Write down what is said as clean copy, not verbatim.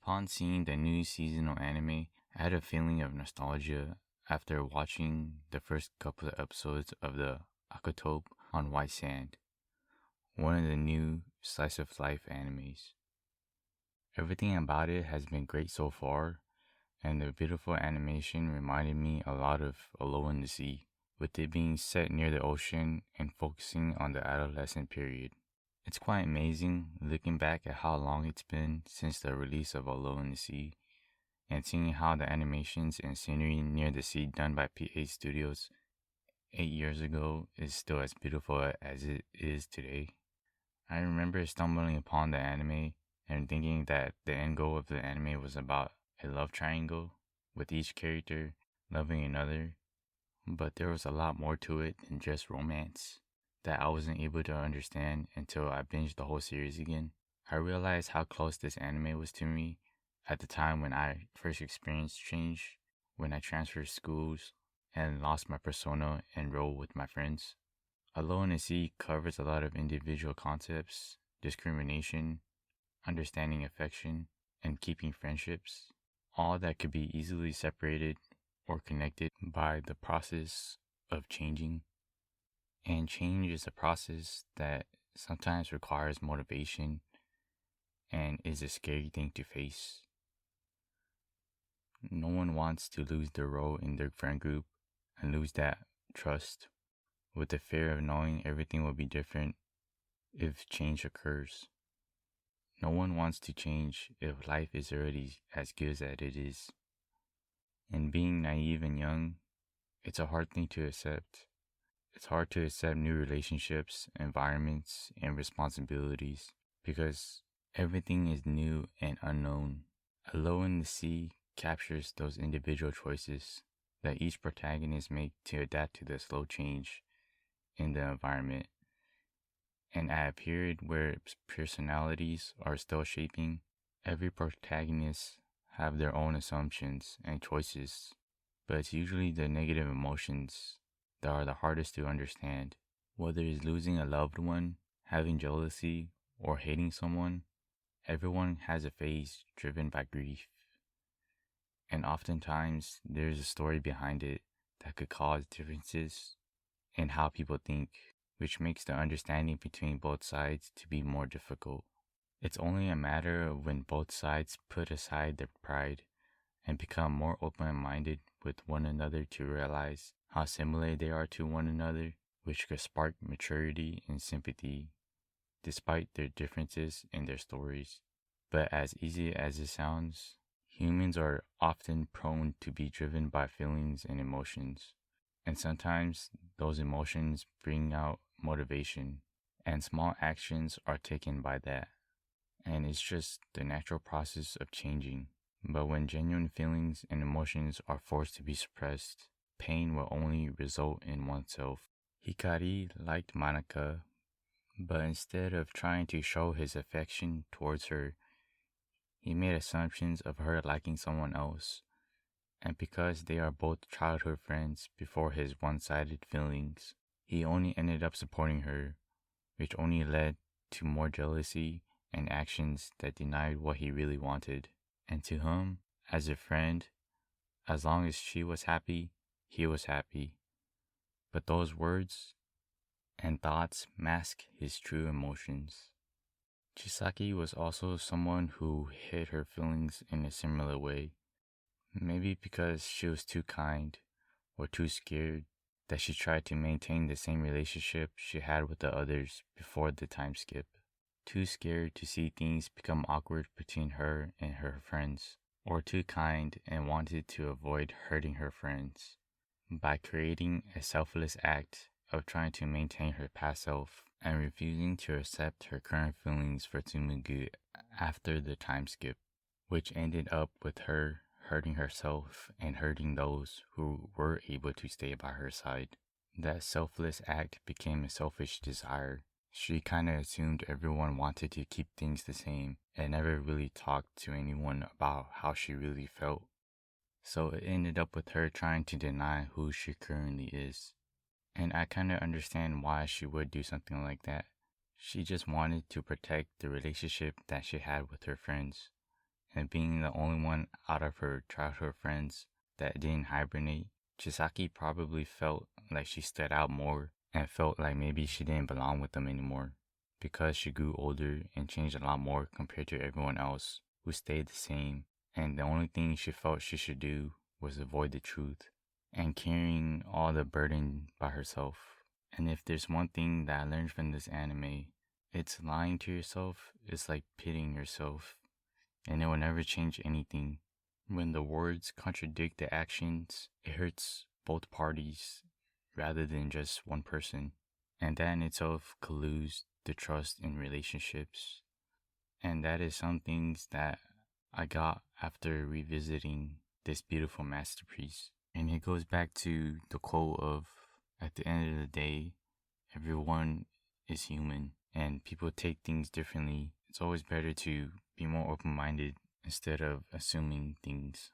Upon seeing the new seasonal anime, I had a feeling of nostalgia after watching the first couple of episodes of the Akutope on White Sand, one of the new slice of life animes. Everything about it has been great so far, and the beautiful animation reminded me a lot of ALullInTheSea, with it being set near the ocean and focusing on the adolescent period. It's quite amazing looking back at how long it's been since the release of ALullInTheSea, and seeing how the animations and scenery near the sea done by PA Studios 8 years ago is still as beautiful as it is today. I remember stumbling upon the anime and thinking that the end goal of the anime was about a love triangle, with each character loving another, but there was a lot more to it than just romance that I wasn't able to understand until I binged the whole series again. I realized how close this anime was to me at the time when I first experienced change, when I transferred schools and lost my persona and role with my friends. ALullInTheSea covers a lot of individual concepts: discrimination, understanding affection, and keeping friendships, all that could be easily separated or connected by the process of changing. And change is a process that sometimes requires motivation and is a scary thing to face. No one wants to lose their role in their friend group and lose that trust, with the fear of knowing everything will be different if change occurs. No one wants to change if life is already as good as it is. And being naive and young, it's a hard thing to accept. It's hard to accept new relationships, environments, and responsibilities because everything is new and unknown. ALullInTheSea captures those individual choices that each protagonist make to adapt to the slow change in the environment. And at a period where personalities are still shaping, every protagonist have their own assumptions and choices, but it's usually the negative emotions that are the hardest to understand. Whether it's losing a loved one, having jealousy, or hating someone, everyone has a phase driven by grief. And oftentimes, there's a story behind it that could cause differences in how people think, which makes the understanding between both sides to be more difficult. It's only a matter of when both sides put aside their pride and become more open-minded with one another to realize how similar they are to one another, which could spark maturity and sympathy despite their differences in their stories. But as easy as it sounds, humans are often prone to be driven by feelings and emotions, and sometimes those emotions bring out motivation, and small actions are taken by that. And it's just the natural process of changing. But when genuine feelings and emotions are forced to be suppressed, pain will only result in oneself. Hikari liked Manaka, but instead of trying to show his affection towards her, he made assumptions of her liking someone else. And because they are both childhood friends before his one-sided feelings, he only ended up supporting her, which only led to more jealousy and actions that denied what he really wanted. And to him, as a friend, as long as she was happy, he was happy. But those words and thoughts mask his true emotions. Chisaki was also someone who hid her feelings in a similar way. Maybe because she was too kind or too scared that she tried to maintain the same relationship she had with the others before the time skip. Too scared to see things become awkward between her and her friends, or too kind and wanted to avoid hurting her friends by creating a selfless act of trying to maintain her past self and refusing to accept her current feelings for Tsumugu after the time skip, which ended up with her hurting herself and hurting those who were able to stay by her side. That selfless act became a selfish desire. She kinda assumed everyone wanted to keep things the same and never really talked to anyone about how she really felt. So it ended up with her trying to deny who she currently is. And I kinda understand why she would do something like that. She just wanted to protect the relationship that she had with her friends And being the only one out of her childhood friends that didn't hibernate, Chisaki probably felt like she stood out more and felt like maybe she didn't belong with them anymore because she grew older and changed a lot more compared to everyone else who stayed the same. And the only thing she felt she should do was avoid the truth and carrying all the burden by herself. And if there's one thing that I learned from this anime, it's lying to yourself is like pitying yourself, and it will never change anything. When the words contradict the actions, it hurts both parties rather than just one person. And that in itself colludes the trust in relationships. And that is some things that I got after revisiting this beautiful masterpiece. And it goes back to the quote of, at the end of the day, everyone is human and people take things differently. It's always better to be more open minded instead of assuming things.